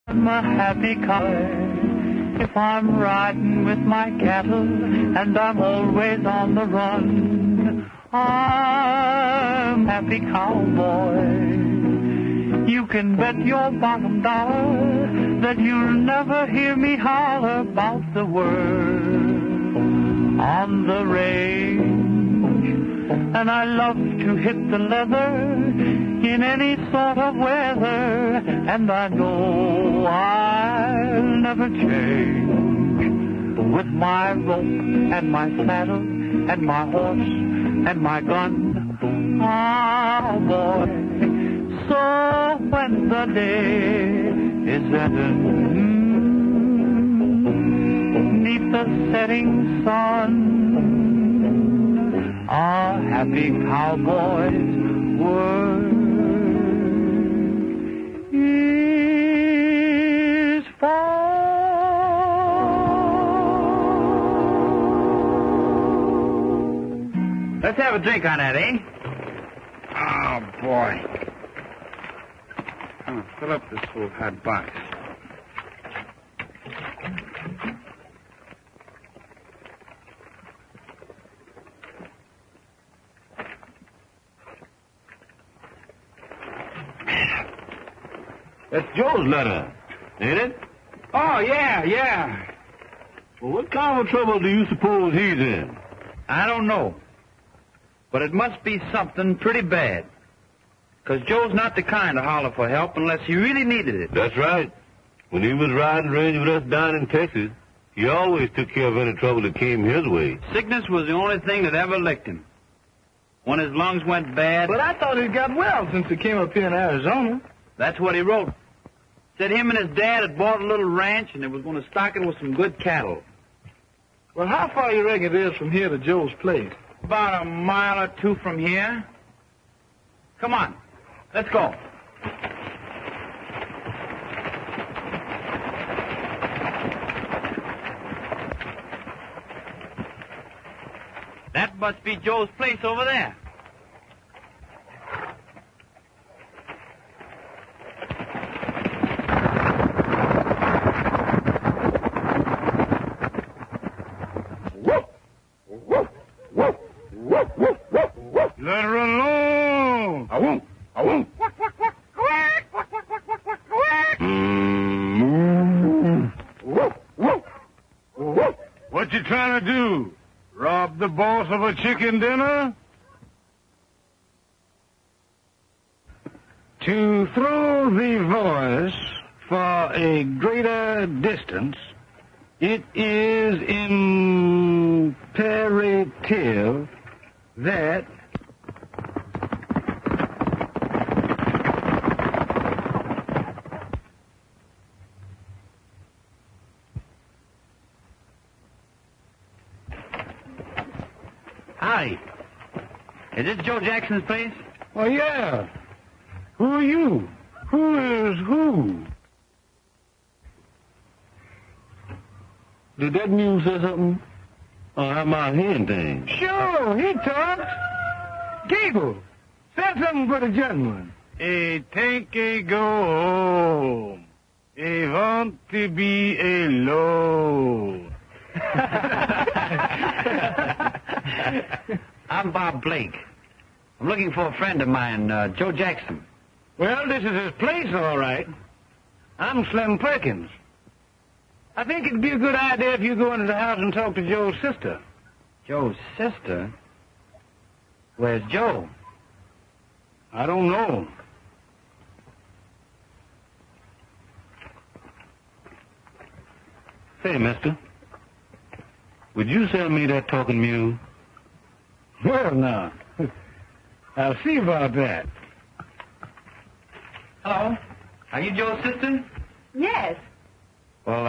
I'm a happy cowboy if I'm riding with my cattle and I'm always on the run. I'm a happy cowboy. You can bet your bottom dollar that you'll never hear me holler about the world on the range. And I love to hit the leather in any sort of weather, and I know I'll never change. With my rope and my saddle and my horse and my gun, oh boy. So when the day is ending, neath the setting sun, a happy cowboy's word is far. Let's have a drink on that, eh? Oh, boy. Fill up this full hot box. That's Joe's letter, ain't it? Oh, yeah. Well, what kind of trouble do you suppose he's in? I don't know. But it must be something pretty bad. 'Cause Joe's not the kind to holler for help unless he really needed it. That's right. When he was riding range with us down in Texas, he always took care of any trouble that came his way. Sickness was the only thing that ever licked him. When his lungs went bad... But I thought he got well since he came up here in Arizona. That's what he wrote. Said him and his dad had bought a little ranch and they was going to stock it with some good cattle. Well, how far you reckon it is from here to Joe's place? About a mile or two from here. Come on. Let's go. That must be Joe's place over there. Let her alone. I won't. What you trying to do? Rob the boss of a chicken dinner? To throw the voice for a greater distance, it is imperative that Howdy. Is this Joe Jackson's place? Oh, yeah. Who are you? Who is who? Did that mule say something? Oh, how am I hearing things? Sure, he talks. Gable, said something for the gentleman. A think a go home. A want to be alone. I'm Bob Blake. I'm looking for a friend of mine, Joe Jackson. Well, this is his place, all right. I'm Slim Perkins. I think it'd be a good idea if you go into the house and talk to Joe's sister. Joe's sister? Where's Joe? I don't know. Say, mister, would you sell me that talking mule? Well, now, I'll see about that. Hello? Are you Joe's sister? Yes. Well,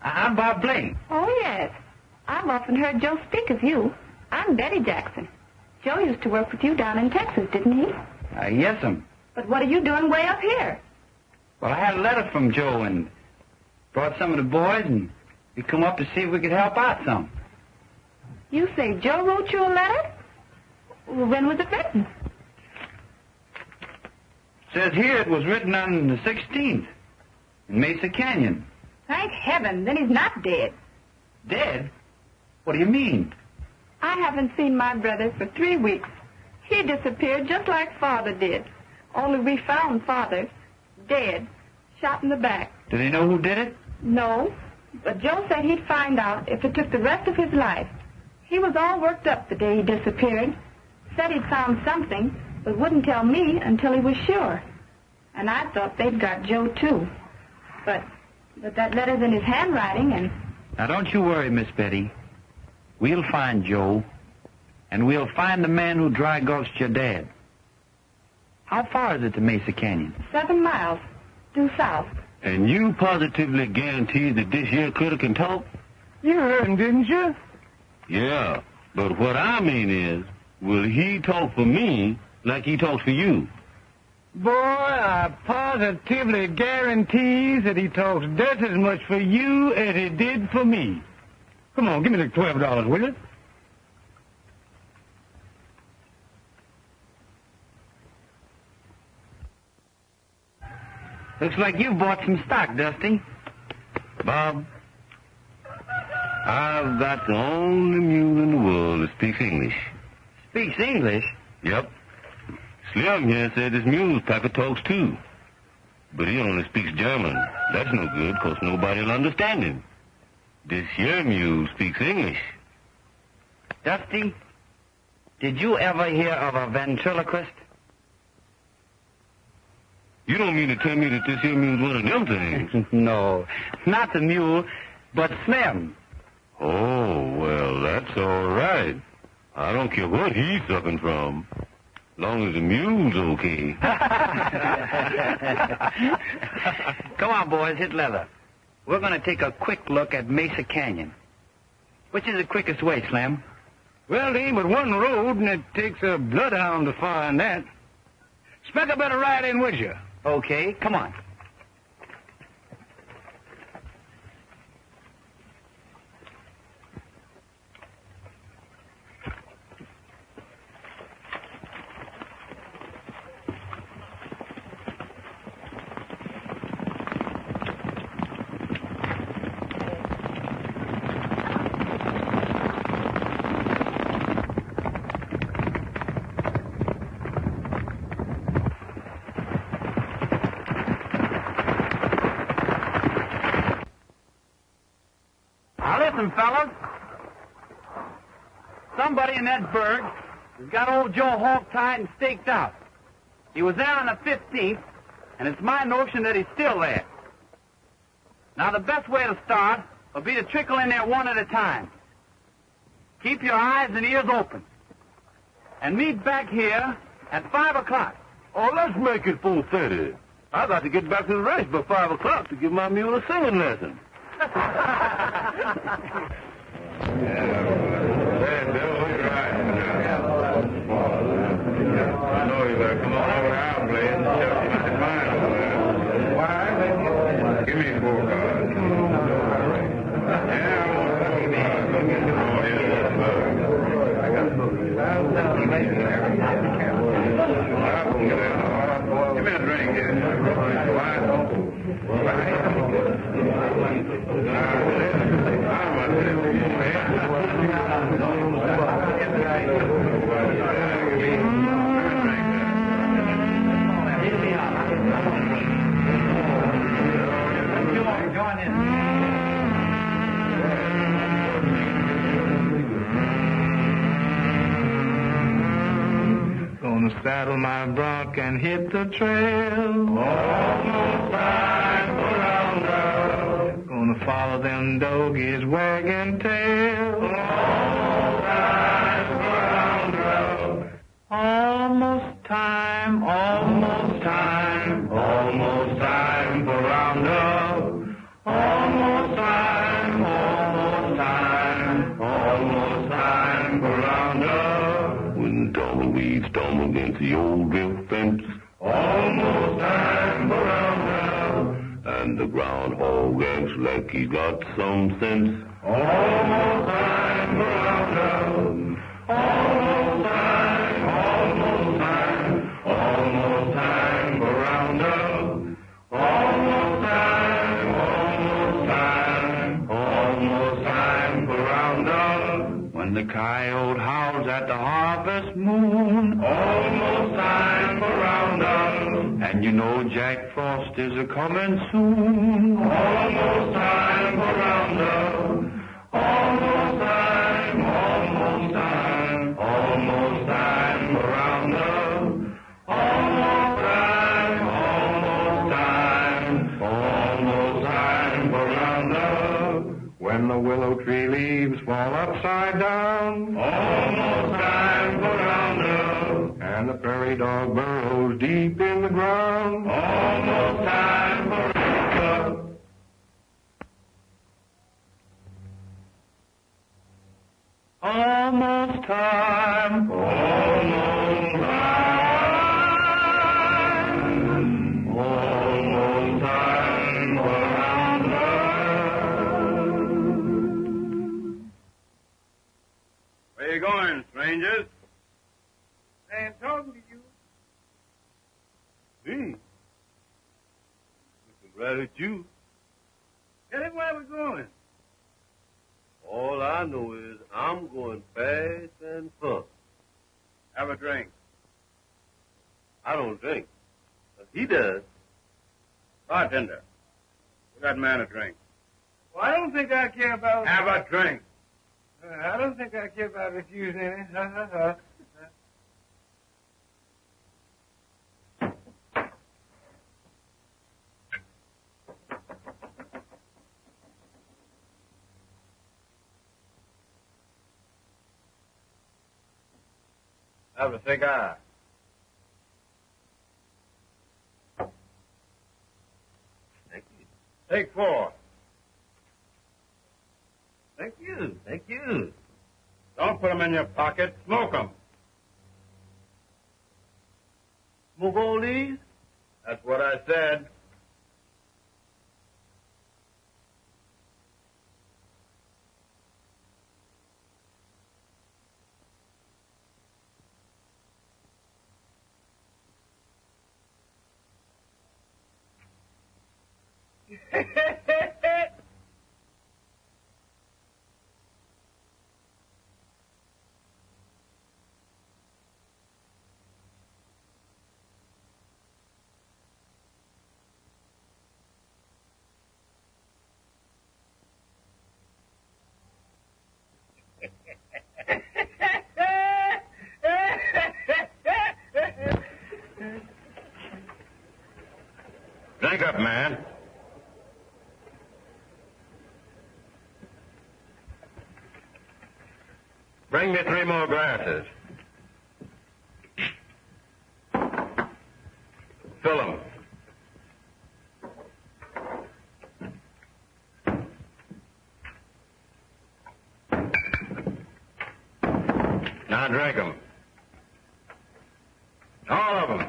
I'm Bob Blake. Oh, yes. I've often heard Joe speak of you. I'm Betty Jackson. Joe used to work with you down in Texas, didn't he? Yes'm. But what are you doing way up here? Well, I had a letter from Joe and brought some of the boys, and we come up to see if we could help out some. You say Joe wrote you a letter? Well, when was it written? Says here it was written on the 16th. In Mesa Canyon. Thank heaven, then he's not dead. Dead? What do you mean? I haven't seen my brother for 3 weeks. He disappeared just like Father did. Only we found Father dead, shot in the back. Do they know who did it? No, but Joe said he'd find out if it took the rest of his life. He was all worked up the day he disappeared. Said he'd found something, but wouldn't tell me until he was sure. And I thought they'd got Joe, too. But that letter's in his handwriting, and... Now, don't you worry, Miss Betty. We'll find Joe, and we'll find the man who dry gulched your dad. How far is it to Mesa Canyon? 7 miles, due south. And you positively guarantee that this here critter can talk? You heard him, didn't you? Yeah, but what I mean is, will he talk for me like he talks for you? Boy, I positively guarantee that he talks just as much for you as he did for me. Come on, give me the $12, will you? Looks like you bought some stock, Dusty. Bob, I've got the only mule in the world that speaks English. Speaks English? Yep. Slim here said this mule's packer talks too. But he only speaks German. That's no good, 'cause nobody'll understand him. This here mule speaks English. Dusty, did you ever hear of a ventriloquist? You don't mean to tell me that this here mule's one of them things? No, not the mule, but Slim. Oh, well, that's all right. I don't care what he's sucking from, long as the mule's okay. Come on, boys, hit leather. We're going to take a quick look at Mesa Canyon. Which is the quickest way, Slim? Well, there ain't but one road, and it takes a bloodhound to find that. Speck, I better ride in with you. Okay, come on. Listen, fellas. Somebody in that burg has got old Joe hog-tied and staked out. He was there on the 15th, and it's my notion that he's still there. Now, the best way to start will be to trickle in there one at a time. Keep your eyes and ears open. And meet back here at 5 o'clock. Oh, let's make it 4:30. I got to get back to the race by 5 o'clock to give my mule a singing lesson. I know you better come on over to our place and shut my mind over there. Why? Give me 4 cards. Yeah, I want 4 cards. Oh, yeah, that's better. Give me a drink here. Why? Gonna saddle my bronc and hit the trail. Almost time for roundup. Gonna follow them doggies wagging tail. Almost time for roundup. Almost time, almost time, almost time for roundup. Almost time, almost time, almost time for roundup. When the tumbleweeds storm against the old drift fence, Almost time for roundup. and the groundhog acts like he's got some sense. Almost time for roundup. Almost time, almost time, almost time for roundup. Almost time. And the coyote howls at the harvest moon. Almost time for roundup. And you know Jack Frost is a-comin' soon. Almost time for roundup. Almost time, almost time. Almost time for roundup. Almost time, almost time. Almost time for roundup. When the willow tree leaves fall upside down. Almost time for roundup. And the prairie dog burrows deep in the ground. Almost time for roundup. Almost time. Almost time. Almost time for roundup. Where you going, strangers? I'm talking to you. Me? Looking right at you. Tell him where we're going. All I know is I'm going fast and fun. Have a drink. I don't drink. But he does. Bartender, give that man a drink. Well, I don't think I care about... Have a drink. I don't think I care about refusing any. Ha, ha, ha. Have a cigar. Thank you. Take 4. Thank you. Thank you. Don't put them in your pocket. Smoke them. Smoke all these? That's what I said. Drink up, man. Bring me 3 more glasses. Fill them. Now drink them. All of them.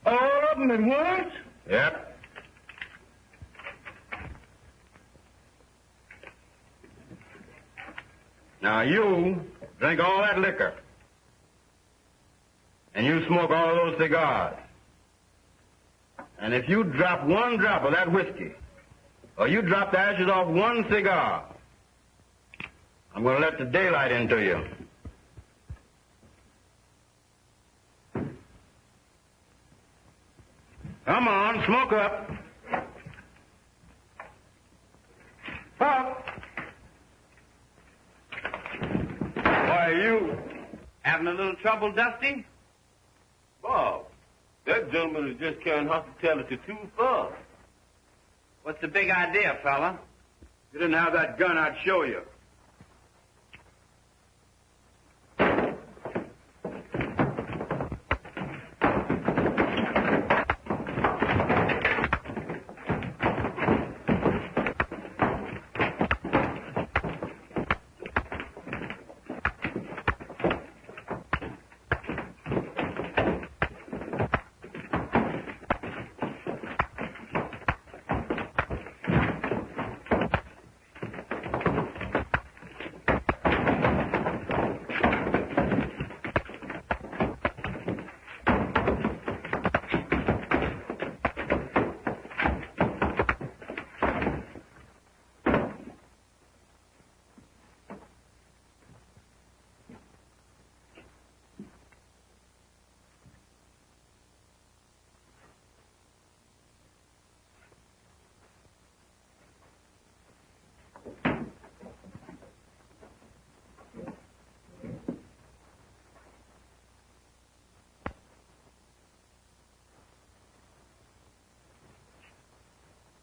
All of them at once? Yep. Now you drink all that liquor. And you smoke all those cigars. And if you drop 1 drop of that whiskey, or you drop the ashes off 1 cigar, I'm going to let the daylight into you. Come on, smoke up. Puff. Why, you having a little trouble, Dusty? Bob, that gentleman is just carrying hospitality too far. What's the big idea, fella? If you didn't have that gun, I'd show you.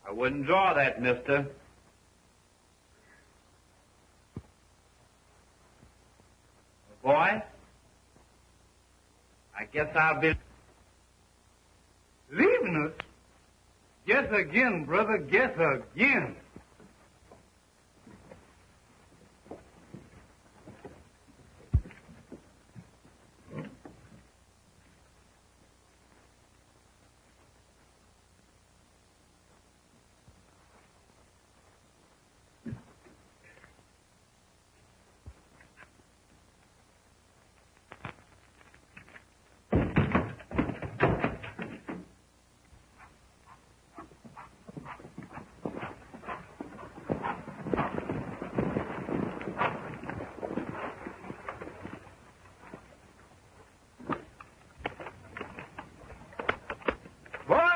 I wouldn't draw that, mister. Boy, I guess I'll be... Leaving us? Guess again, brother, guess again.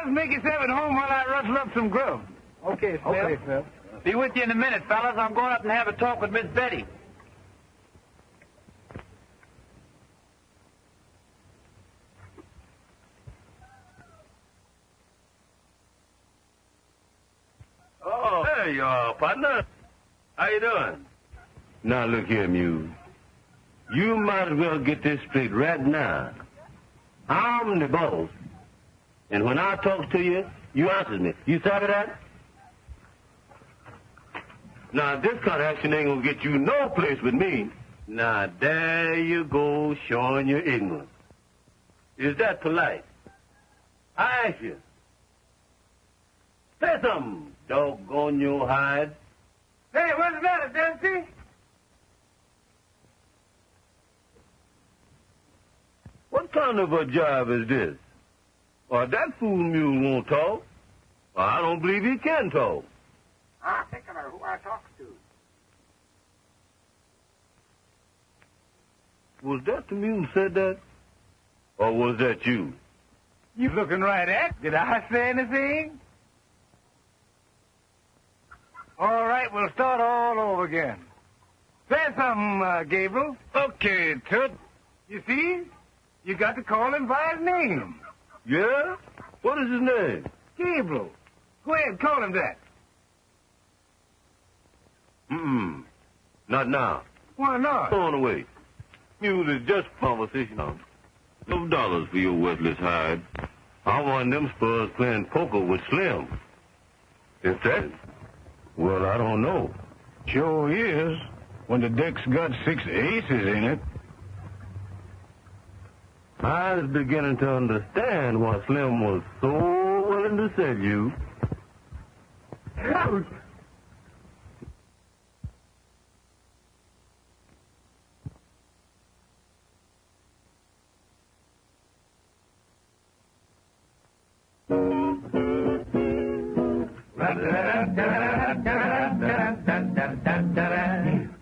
Make yourself at home while I rustle up some grub. Okay, Phil. Okay, Phil. Be with you in a minute, fellas. I'm going up and have a talk with Miss Betty. Oh, there you are, partner. How you doing? Now, look here, Muse. You might as well get this straight right now. I'm the boss. And when I talk to you, you answer me. You sabi that? Now, this kind of action ain't gonna get you no place with me. Now, there you go, showing your ignorance. Is that polite? I ask you. Say something, doggone your hide. Hey, what's the matter, Dempsey? What kind of a job is this? That fool mule won't talk. I don't believe he can talk. I think of her who I talks to. Was that the mule said that? Or was that you? You looking right at? Did I say anything? All right, we'll start all over again. Say something, Gabriel. Okay, Tut. You see? You got to call him by his name. Yeah? What is his name? Gabriel. Go ahead, call him that. Not now. Why not? Go on away. Mule is just conversation. No dollars for your worthless hide. I want them spurs playing poker with Slim. Is that? Well, I don't know. Sure is, when the deck's got 6 aces in it. I was beginning to understand why Slim was so willing to sell you.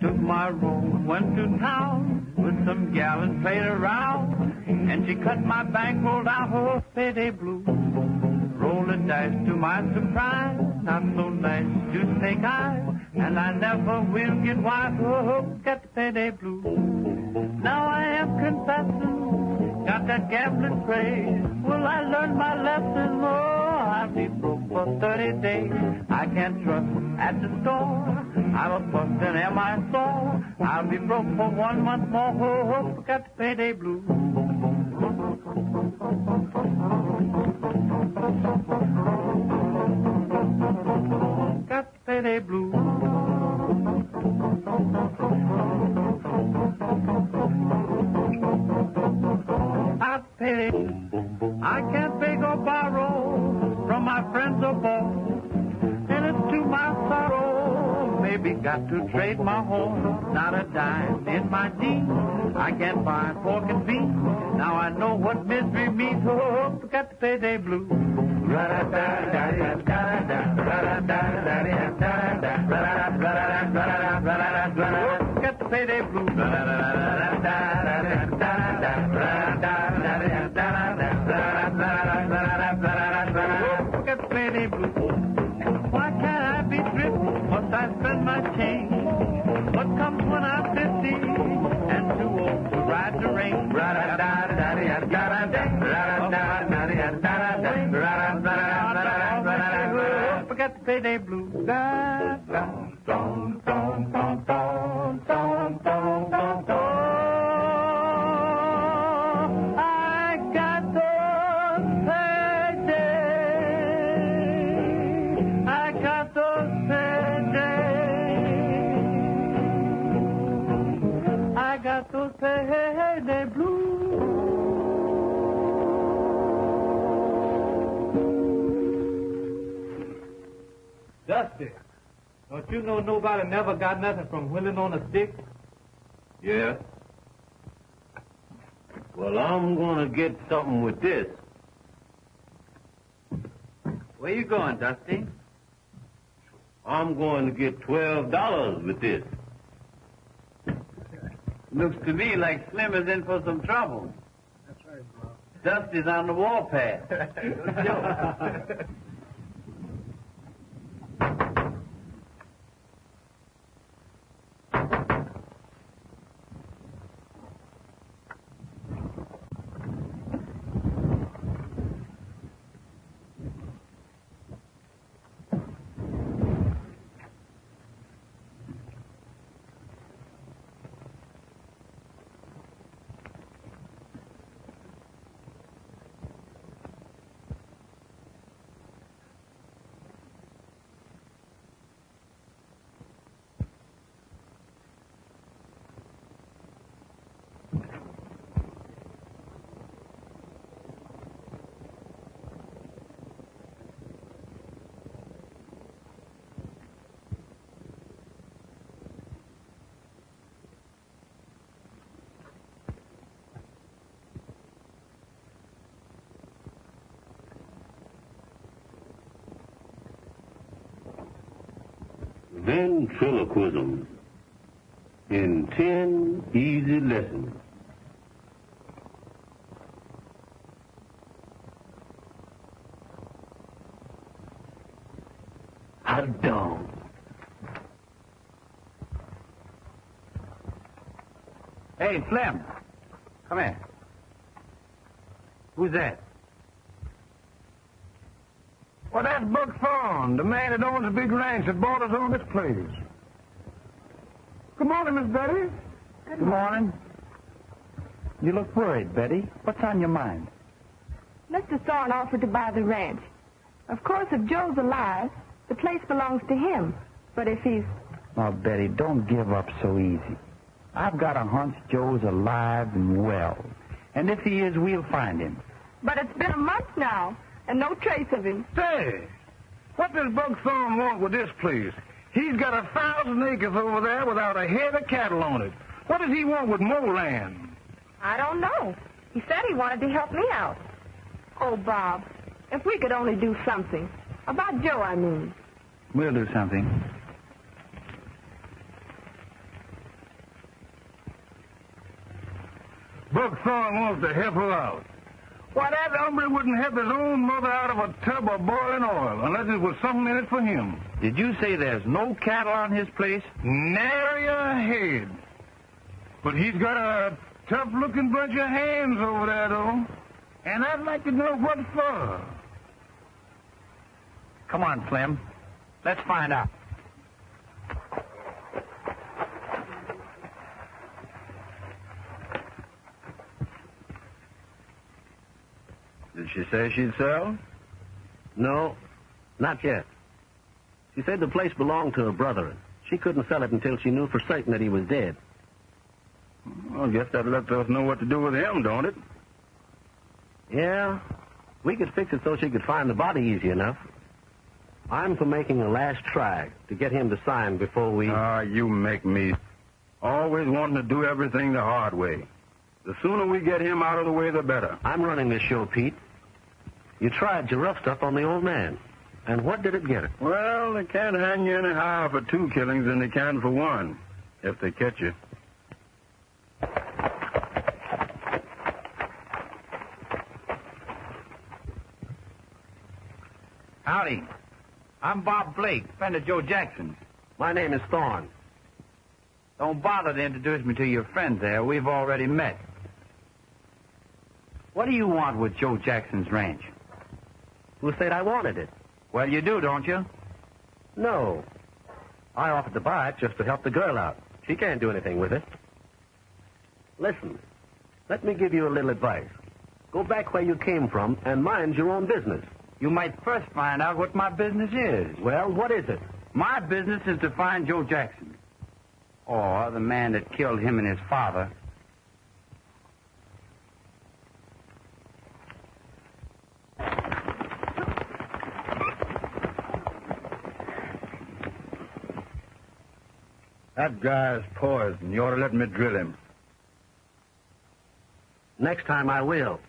Took my room, went to town with some gal and played around. And she cut my bankroll down her payday blue. Roll the dice to my surprise, not so nice to take eyes. And I never will get wise, oh, get the payday blue. Now I am confessing, got that gambling craze. Will I learn my lesson? Oh, I'll be broke for 30 days. I can't trust at the store. I'm a bust and am I sore? I'll be broke for 1 month more. Oh, got the payday blue. Got the payday blue. I pay. I can't beg or borrow from my friends or boss, and it's to my sorrow. Maybe got to trade my horse, not a dime in my jeans. I can't buy pork and beans. Now I know what misery means. Oh, got the payday blue. Got the payday blue. Got the payday blue. Why can't I be thrifty? Must I spend my change? What comes when I'm 50 and too old to ride the range? that payday blues. Da, da, dum, dum, dum, dum, dum, dum, dum, dum. I got those paydays. I got those paydays. I got those payday blues. Dusty, don't you know nobody never got nothing from whittling on a stick? Yeah? Well, I'm gonna get something with this. Where you going, Dusty? I'm going to get $12 with this. Looks to me like Slim is in for some trouble. That's right, bro. Dusty's on the warpath. Good joke. Ventriloquism in 10 easy lessons. Hot dog. Hey, Slim. Come here. Who's that? Well, that's Buck Thorne, the man that owns the big ranch that bought us on this place. Good morning, Miss Betty. Good morning. You look worried, Betty. What's on your mind? Mr. Thorne offered to buy the ranch. Of course, if Joe's alive, the place belongs to him. But if he's... Now, Betty, don't give up so easy. I've got a hunch Joe's alive and well. And if he is, we'll find him. But it's been a month now, and no trace of him. Say, what does Buck Thorne want with this place? He's got 1,000 acres over there without a head of cattle on it. What does he want with more land? I don't know. He said he wanted to help me out. Oh, Bob, if we could only do something. About Joe, I mean. We'll do something. Buck Thorne wants to help her out. Why, that hombre wouldn't help his own mother out of a tub of boiling oil unless it was something in it for him. Did you say there's no cattle on his place? Nary a head. But he's got a tough-looking bunch of hands over there, though. And I'd like to know what for. Come on, Slim. Let's find out. Did she say she'd sell? No, not yet. She said the place belonged to her brother. She couldn't sell it until she knew for certain that he was dead. Well, I guess that lets us know what to do with him, don't it? Yeah, we could fix it so she could find the body easy enough. I'm for making a last try to get him to sign before we... Ah, you make me always wanting to do everything the hard way. The sooner we get him out of the way, the better. I'm running this show, Pete. You tried your rough stuff on the old man. And what did it get her? Well, they can't hang you any higher for 2 killings than they can for 1, if they catch you. Howdy. I'm Bob Blake, friend of Joe Jackson's. My name is Thorne. Don't bother to introduce me to your friends there. We've already met. What do you want with Joe Jackson's ranch? Who said I wanted it? Well, you do, don't you? No. I offered to buy it just to help the girl out. She can't do anything with it. Listen, let me give you a little advice. Go back where you came from and mind your own business. You might first find out what my business is. Well, what is it? My business is to find Joe Jackson. Or the man that killed him and his father. That guy's poison. You ought to let me drill him. Next time I will.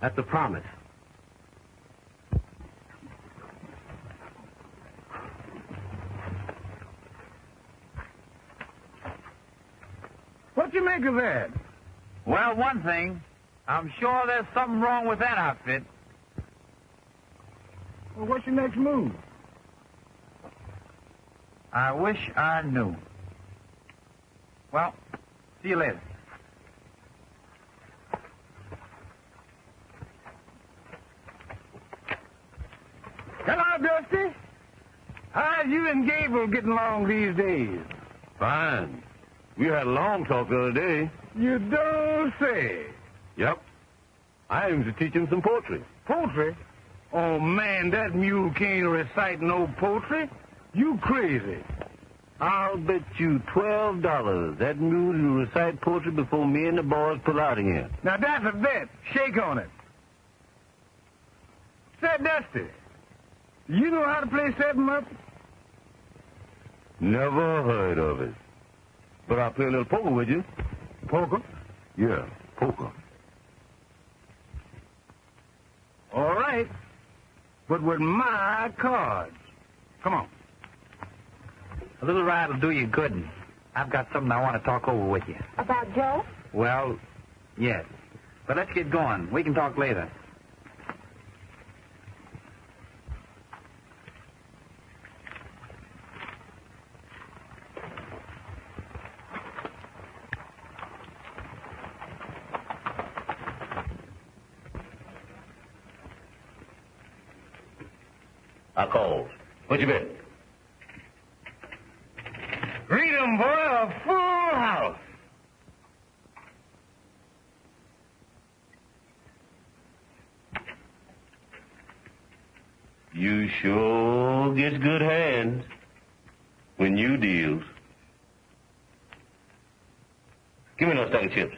That's a promise. What you make of that? Well, one thing, I'm sure there's something wrong with that outfit. Well, what's your next move? I wish I knew. Well, see you later. Hello, Dusty. How's you and Gable getting along these days? Fine. We had a long talk the other day. You don't say. Yep. I aims to teach him some poetry. Poetry? Oh, man, that mule can't recite no poetry. You crazy. I'll bet you $12 that mule will recite poetry before me and the boys pull out again. Now, that's a bet. Shake on it. Say, Dusty, you know how to play 7-up? Never heard of it. But I'll play a little poker with you. Poker? Yeah, poker. All right. But with my cards. Come on. A little ride will do you good. I've got something I want to talk over with you. About Joe? Well, yes. But let's get going. We can talk later. I called. What you bet? Read 'em, boy, a full house. You sure gets good hands when you deals. Give me those stack of chips.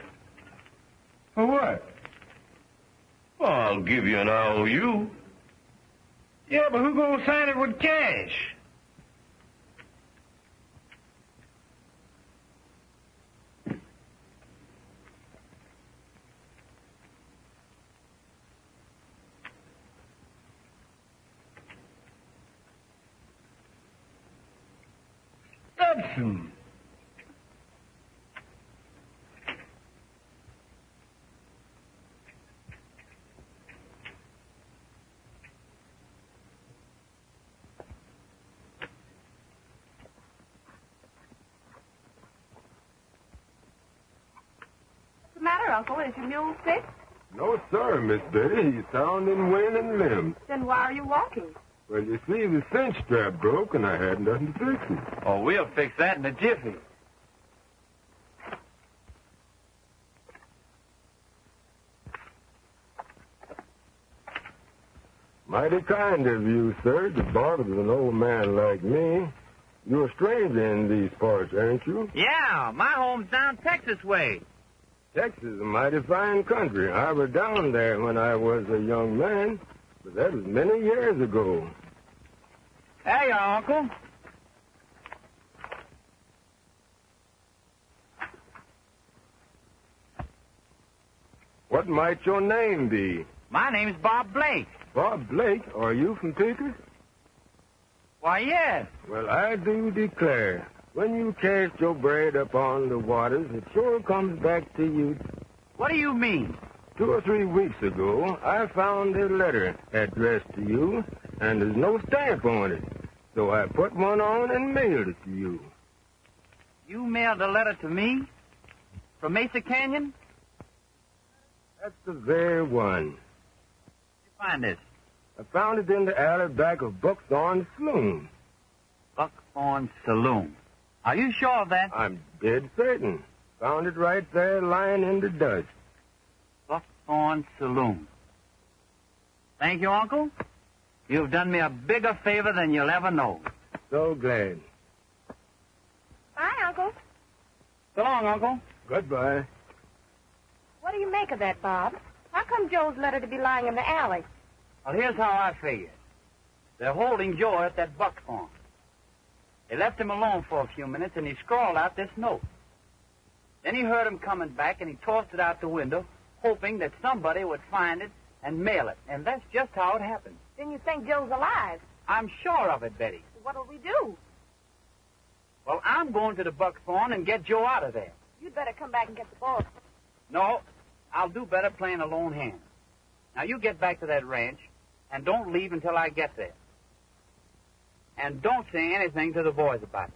For what? Well, I'll give you an IOU. Yeah, but who gonna sign it with cash? Hudson. What's the matter, Uncle? Is your mule sick? No, sir, Miss Betty. He's sound in wind and limb. Then why are you walking? Well, you see, the cinch strap broke, and I had nothing to fix it. Oh, we'll fix that in a jiffy. Mighty kind of you, sir, to bother with an old man like me. You're a stranger in these parts, aren't you? Yeah, my home's down Texas way. Texas is a mighty fine country. I was down there when I was a young man, but that was many years ago. Hey, Uncle. What might your name be? My name's Bob Blake. Bob Blake, are you from Pickers? Why, yes. Well, I do declare, when you cast your braid upon the waters, it sure comes back to you. What do you mean? 2 or 3 weeks ago, I found a letter addressed to you, and there's no stamp on it. So I put one on and mailed it to you. You mailed a letter to me? From Mesa Canyon? That's the very one. Where'd you find this? I found it in the alley back of Buckthorn's saloon. Buckthorn Saloon. Are you sure of that? I'm dead certain. Found it right there lying in the dust. Buckthorn Saloon. Thank you, Uncle. You've done me a bigger favor than you'll ever know. So glad. Bye, Uncle. So long, Uncle. Goodbye. What do you make of that, Bob? How come Joe's let her to be lying in the alley? Well, here's how I figure it. They're holding Joe at that buckthorn. They left him alone for a few minutes, and he scrawled out this note. Then he heard him coming back, and he tossed it out the window, hoping that somebody would find it and mail it. And that's just how it happened. Then you think Joe's alive. I'm sure of it, Betty. What'll we do? Well, I'm going to the buckthorn and get Joe out of there. You'd better come back and get the boy. No, I'll do better playing a lone hand. Now, you get back to that ranch, and don't leave until I get there. And don't say anything to the boys about it.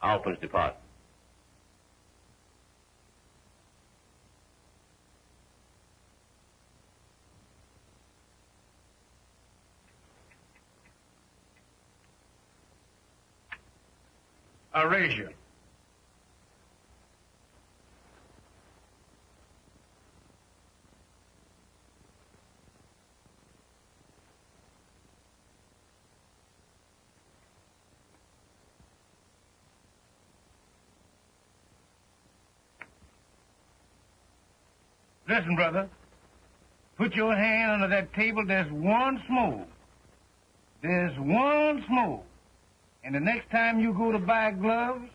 I'll finish the pot. I'll raise you. Listen, brother. Put your hand under that table. There's one smoke. There's one smoke. And the next time you go to buy gloves,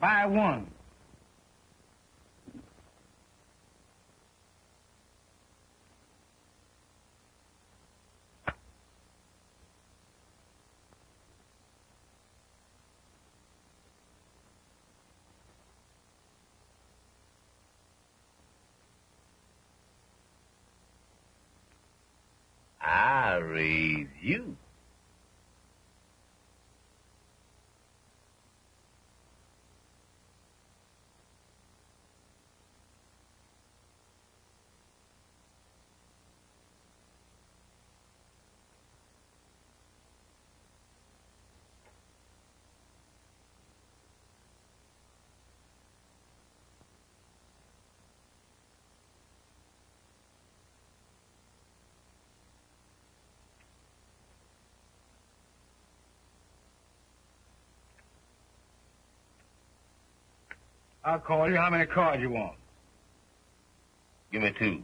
buy one. I raise you. I'll call you. How many cards you want? Give me 2.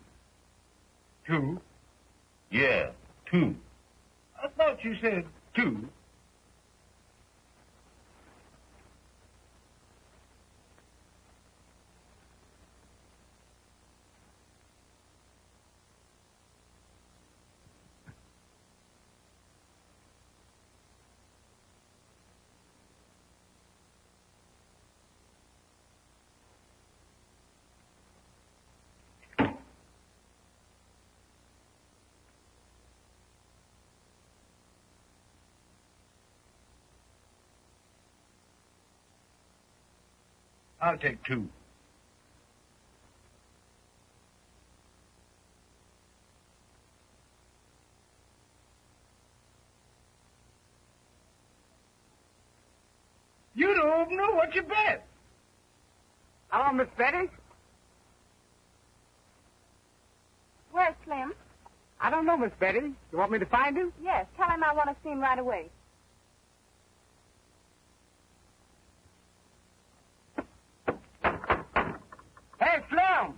2? Yeah, 2. I thought you said 2. I'll take 2. You the opener. What you bet? Hello, Miss Betty? Where's Slim? I don't know, Miss Betty. You want me to find him? Yes, tell him I want to see him right away. Hey, Slim!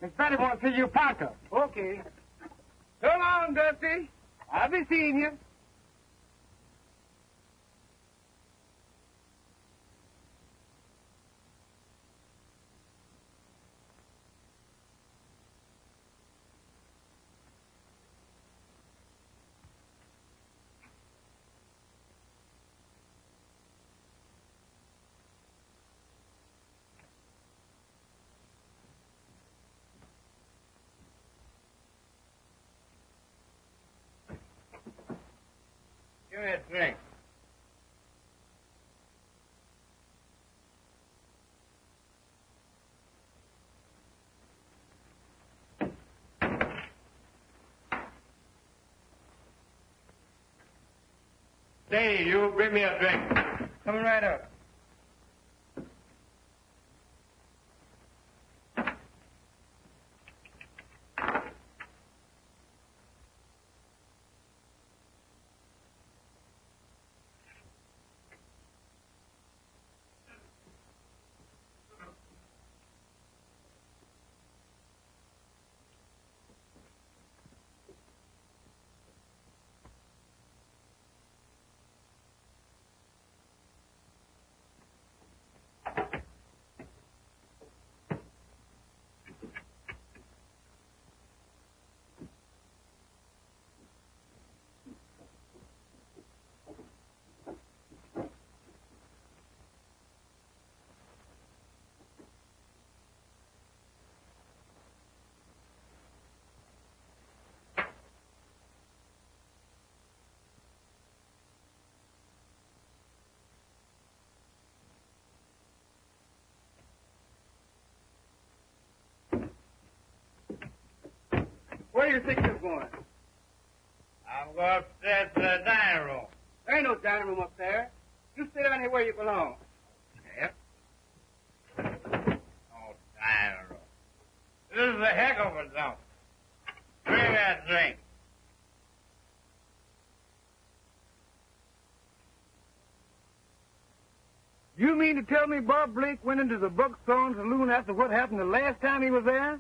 Miss Betty wants to see you, Parker. Okay. So long, Dusty. I'll be seeing you. a drink. Say, you bring me a drink. Coming right up. Where do you think you're going? I'm going upstairs to the dining room. There ain't no dining room up there. You sit down here where you belong. Yep. No dining room. This is a heck of a dump. Bring that drink. You mean to tell me Bob Blake went into the Buckthorn Saloon after what happened the last time he was there?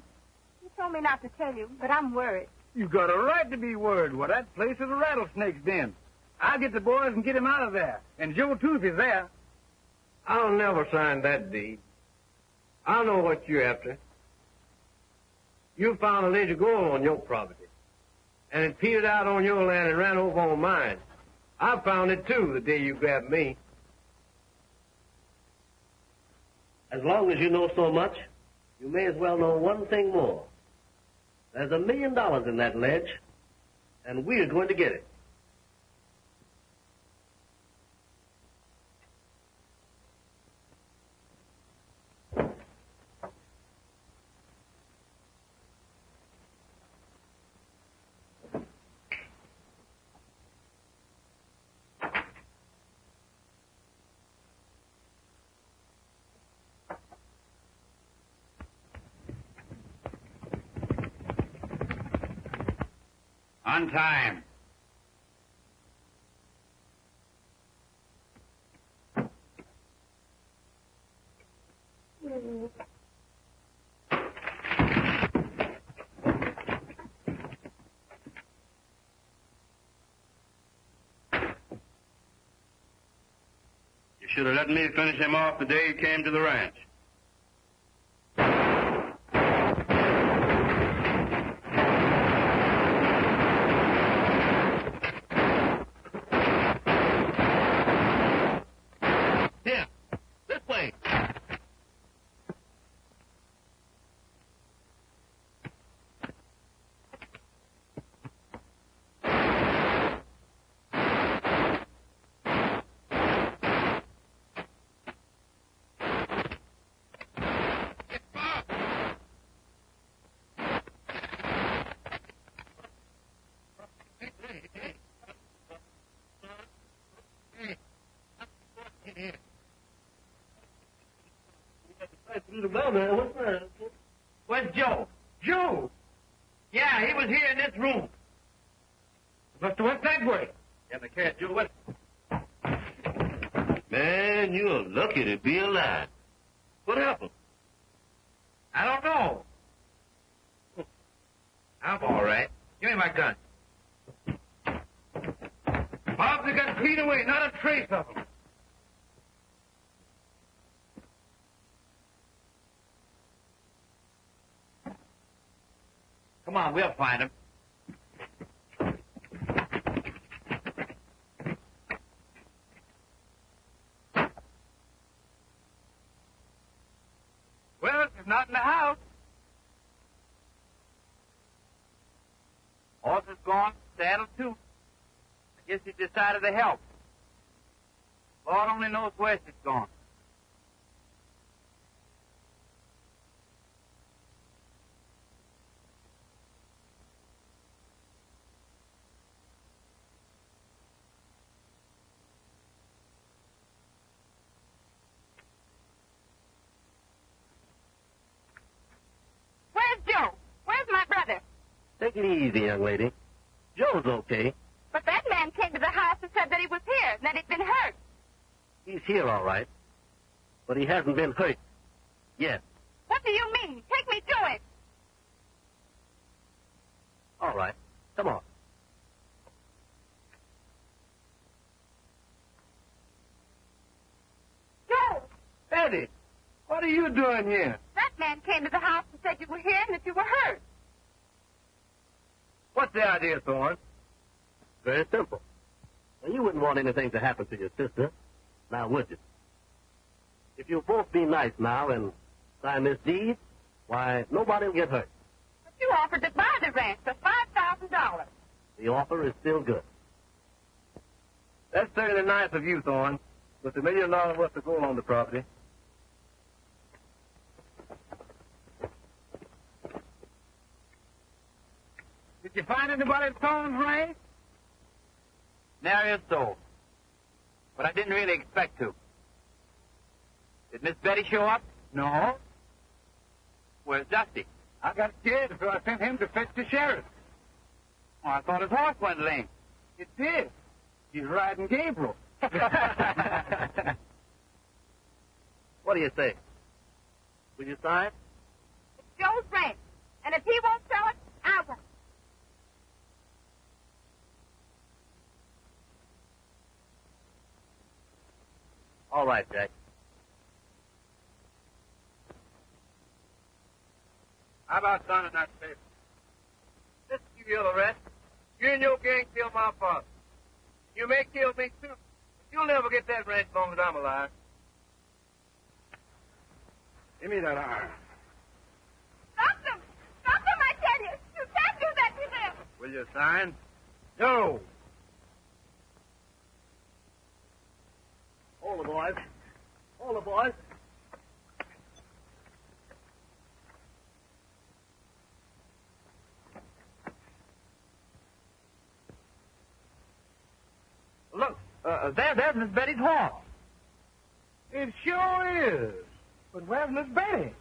You told me not to tell you, but I'm worried. You got a right to be worried. Well, that place is a rattlesnake's den. I'll get the boys and get him out of there. And Joe, too, if he's there. I'll never sign that deed. I know what you're after. You found a lady girl on your property, and it petered out on your land and ran over on mine. I found it, too, the day you grabbed me. As long as you know so much, you may as well know one thing more. There's $1 million in that ledge, and we're going to get it. On time. You should have let me finish him off the day he came to the ranch. Here, this way. Where's Joe? Joe? Yeah, he was here in this room. Must have went that way. Yeah, they can't do it. Man, you're lucky to be alive. What happened? I don't know. I'm all right. Give me my gun. Bob's got clean away, not a trace of him. Come on, we'll find him. Well, he's not in the house. Horse is gone, saddle too. I guess he decided decided to help. Lord only knows where she's gone. Where's Joe? Where's my brother? Take it easy, young lady. Joe's okay. But that man came to the house and said that he was here and that he'd been hurt. He's here, all right. But he hasn't been hurt yet. What do you mean? Take me to it. All right. Come on. Joe! Eddie, what are you doing here? That man came to the house and said you were here and that you were hurt. What's the idea, Thorne? Very simple. Now, you wouldn't want anything to happen to your sister, now would you? If you'll both be nice now and sign this deed, why, nobody will get hurt. But you offered to buy the ranch for $5,000. The offer is still good. That's certainly nice of you, Thorne. With $1 million worth of gold on the property. Did you find anybody at Thorne's ranch? Nary a soul. But I didn't really expect to. Did Miss Betty show up? No. Where's Dusty? I got scared, so I sent him to fetch the sheriff. Oh, I thought his horse went lame. It did. He's riding Gabriel. What do you say? Will you sign? It's Joe's ranch. And if he won't sell it, I won't. All right, Jack. How about signing that paper? This is you the rest. You and your gang killed my father. You may kill me, too. But you'll never get that ranch as long as I'm alive. Give me that iron. Stop them! Stop them, I tell you! You can't do that to them! Will you sign? No. Hold the boys. Hold the boys. Look, there's Miss Betty's horse. It sure is. But where's Miss Betty?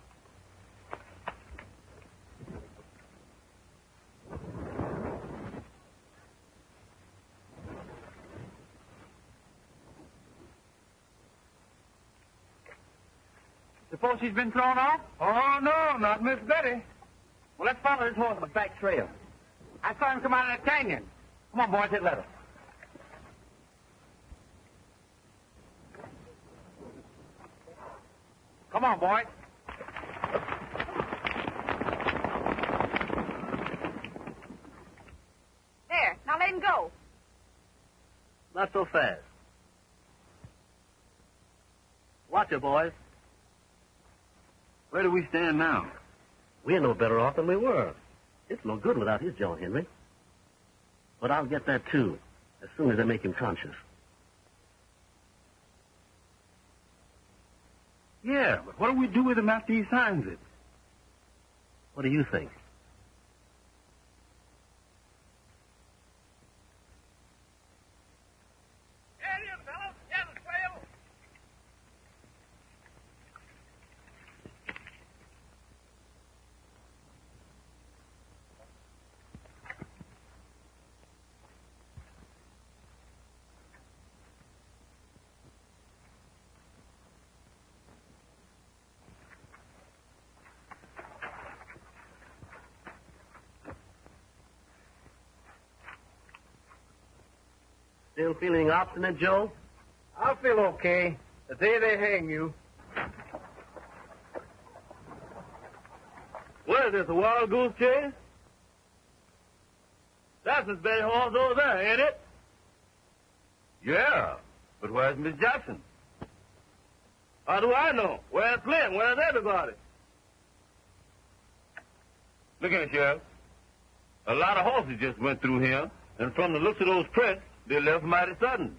Suppose she's been thrown off? Oh, no, not Miss Betty. Well, let's follow this horse on the back trail. I saw him come out of that canyon. Come on, boys, hit leather. Come on, boys. There, now let him go. Not so fast. Watch it, boys. Where do we stand now? We're no better off than we were. It's no good without his John Henry. But I'll get that, too, as soon as I make him conscious. Yeah, but what do we do with him after he signs it? What do you think? Get him, fellas. Get him, trail. Still feeling obstinate, Joe? I'll feel okay the day they hang you. What is this, a wild goose chase? That's Miss Betty horse over there, ain't it? Yeah, but where's Miss Jackson? How do I know? Where's Flint? Where's everybody? Look at it, Sheriff. A lot of horses just went through here, and from the looks of those prints, They left mighty sudden.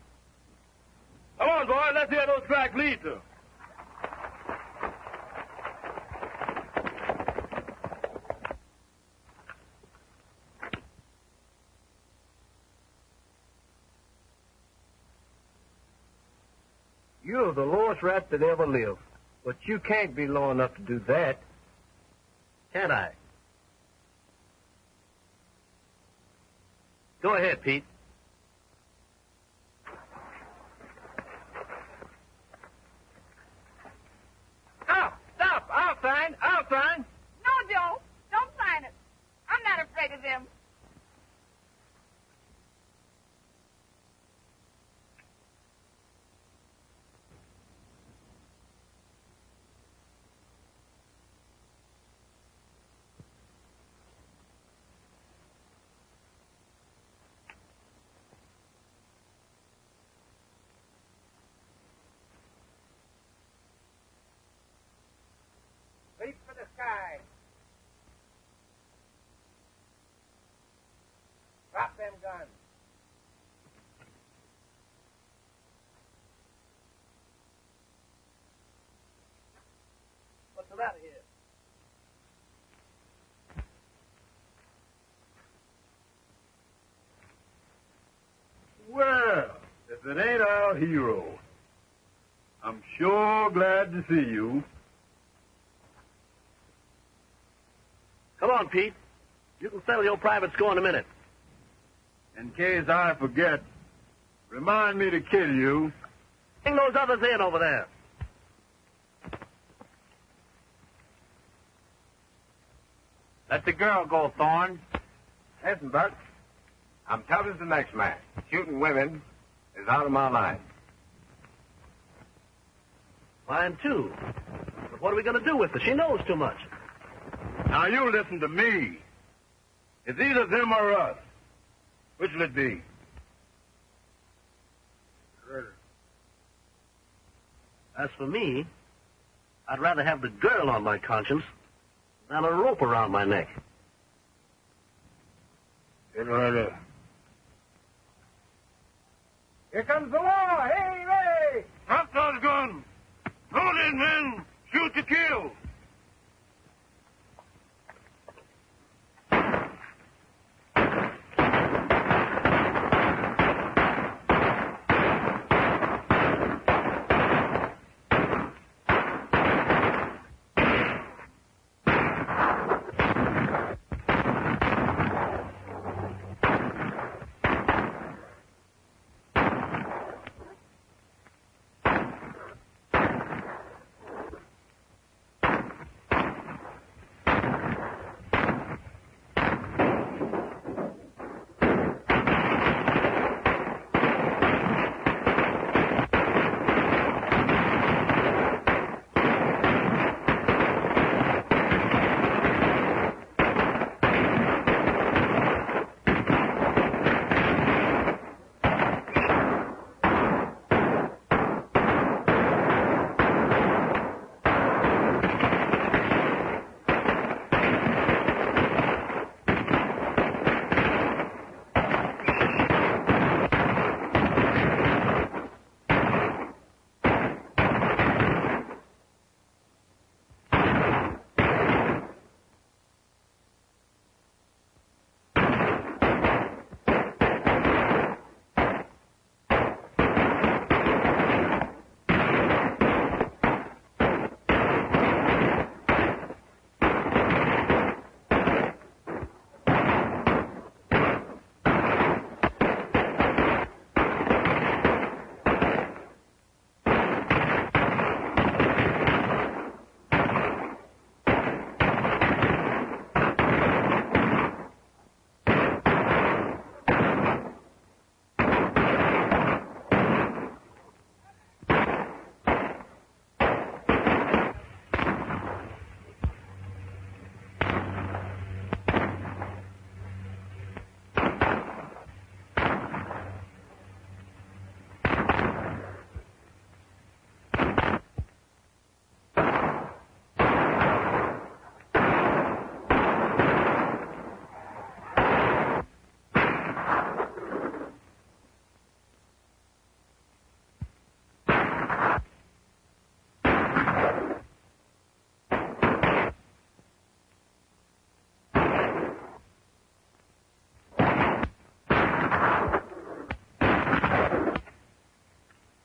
Come on, boys, let's hear those tracks lead to. You're the lowest rat that ever lived. But you can't be low enough to do that. Can I? Go ahead, Pete. Oh, stop! I'll sign. No, Joe. Don't sign it. I'm not afraid of them. Reach for the sky. Drop them guns. What's the matter here? Well, if it ain't our hero, I'm sure glad to see you. Come on, Pete. You can settle your private score in a minute. In case I forget, remind me to kill you. Bring those others in over there. Let the girl go, Thorne. Listen, Buck. I'm tough as the next man. Shooting women is out of my line. Mine, too. But what are we going to do with her? She knows too much. Now, you listen to me. It's either them or us. Which will it be? As for me, I'd rather have the girl on my conscience than a rope around my neck. Get right up. Here comes the law. Hey, hey! Drop those guns. Hold in, men. Shoot to kill.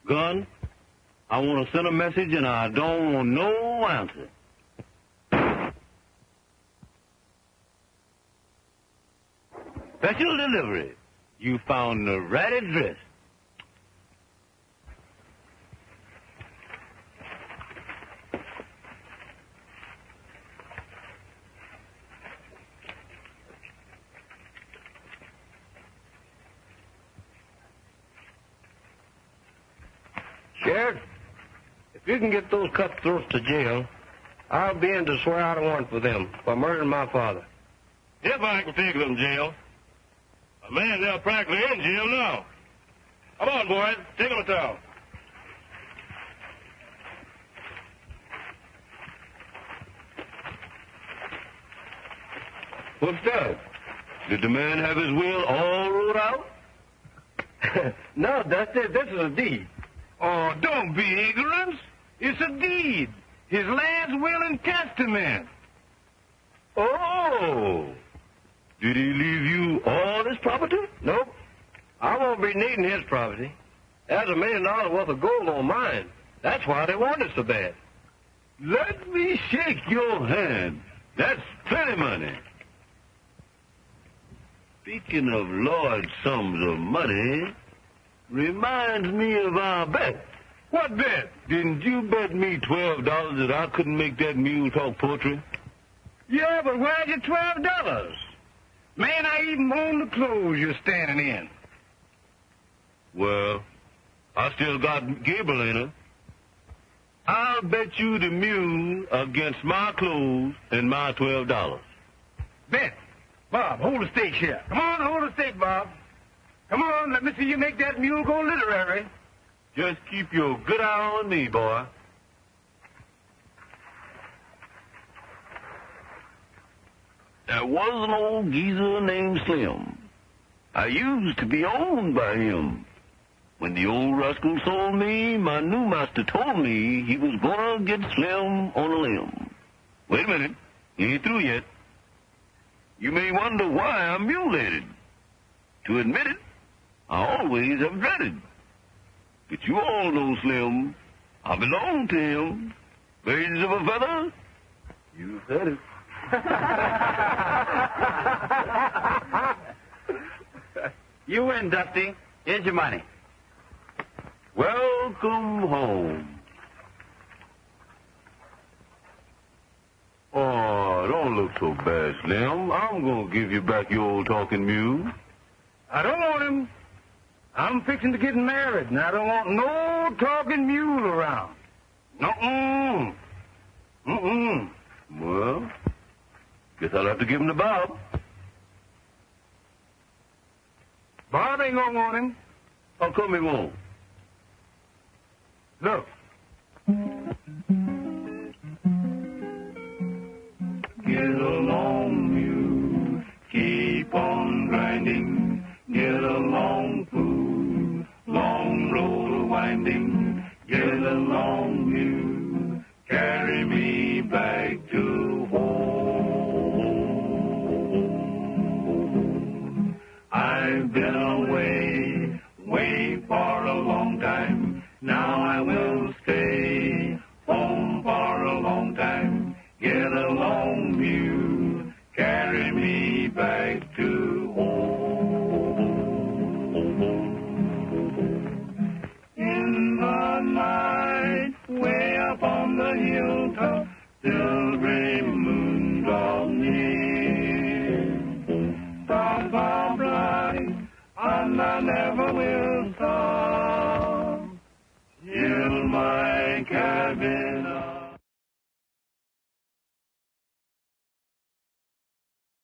Gun, I want to send a message and I don't want no answer. Special delivery. You found the right address. Sheriff, if you can get those cutthroats to jail, I'll be in to swear out a warrant for them for murdering my father. If I can take them to jail. A man, they're practically in jail now. Come on, boys. Take them to town. What's that? Did the man have his will all wrote out? No, Dusty, this is a deed. Oh, don't be ignorant. It's a deed. His last will and testament. Oh! Did he leave you all his property? Nope. I won't be needing his property. There's $1 million worth of gold on mine. That's why they want it so bad. Let me shake your hand. That's plenty money. Speaking of large sums of money, reminds me of our bet. What bet? Didn't you bet me $12 that I couldn't make that mule talk poetry? Yeah, but where's your $12? Man, I even own the clothes you're standing in. Well, I still got Gable in her. I'll bet you the mule against my clothes and my $12. Bet. Bob, hold the stake here. Come on, hold the stake, Bob. Come on, let me see you make that mule go literary. Just keep your good eye on me, boy. There was an old geezer named Slim. I used to be owned by him. When the old rascal sold me, my new master told me he was gonna get Slim on a limb. Wait a minute. He ain't through yet. You may wonder why I'm mutilated. To admit it, I always have dreaded. But you all know Slim. I belong to him. Birds of a feather, you said it. You win, Dusty. Here's your money. Welcome home. Oh, don't look so bad, Slim. I'm going to give you back your old talking mule. I don't want him. I'm fixing to get married, and I don't want no talking mule around. No-mm. Mm-mm. Well, guess I'll have to give him to Bob. Bob ain't gonna want him. How come he won't? Look. Get along, mule, keep on grinding. Get along, fool, long road winding. Get along, mule, carry me back to home. I've been away, way for a long time. Now I will stay home for a long time. Get along, mule, carry me back to home. In the night, way up on the hilltop, still gray moon draws near. Stars are bright, and I never will stop.